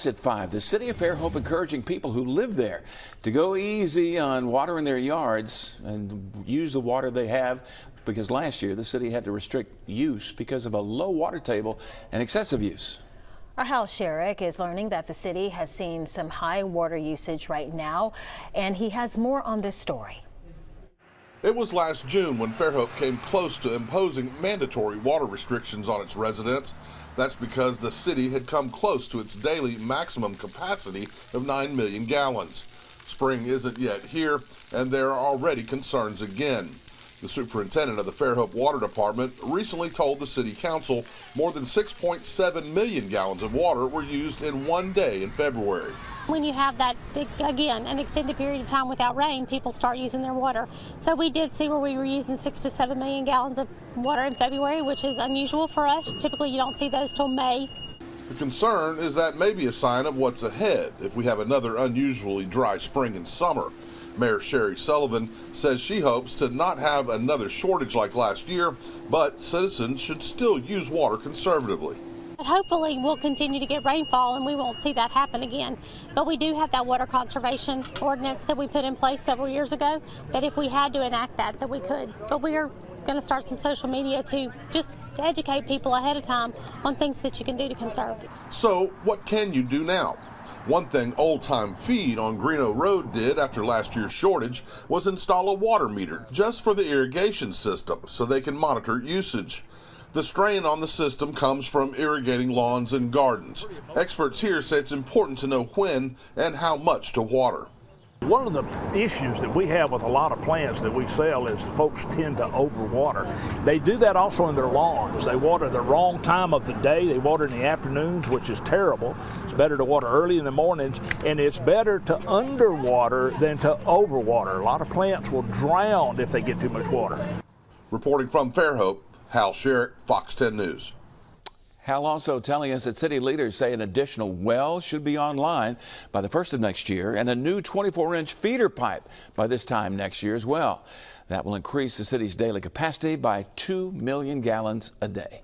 At 5, the city of Fairhope encouraging people who live there to go easy on watering their yards and use the water they have, because last year the city had to restrict use because of a low water table and excessive use. Our Hal Sherrick is learning that the city has seen some high water usage right now, and he has more on this story. It was last June when Fairhope came close to imposing mandatory water restrictions on its residents. That's because the city had come close to its daily maximum capacity of 9 million gallons. Spring isn't yet here, and there are already concerns again. The superintendent of the Fairhope Water Department recently told the city council more than 6.7 million gallons of water were used in one day in February. When you have that, again, an extended period of time without rain, people start using their water. So we did see where we were using 6 to 7 million gallons of water in February, which is unusual for us. Typically, you don't see those till May. The concern is that may be a sign of what's ahead if we have another unusually dry spring and summer. Mayor Sherry Sullivan says she hopes to not have another shortage like last year, but citizens should still use water conservatively. Hopefully we'll continue to get rainfall and we won't see that happen again. But we do have that water conservation ordinance that we put in place several years ago, that if we had to enact that we could. But we are going to start some social media to just educate people ahead of time on things that you can do to conserve. So what can you do now? One thing Old Time Feed on Greeno Road did after last year's shortage was install a water meter just for the irrigation system so they can monitor usage. The strain on the system comes from irrigating lawns and gardens. Experts here say it's important to know when and how much to water. One of the issues that we have with a lot of plants that we sell is folks tend to overwater. They do that also in their lawns. They water the wrong time of the day. They water in the afternoons, which is terrible. It's better to water early in the mornings, and it's better to underwater than to overwater. A lot of plants will drown if they get too much water. Reporting from Fairhope, Hal Sherrick, Fox 10 News. Hal also telling us that city leaders say an additional well should be online by the 1st of next year and a new 24-inch feeder pipe by this time next year as well. That will increase the city's daily capacity by 2 million gallons a day.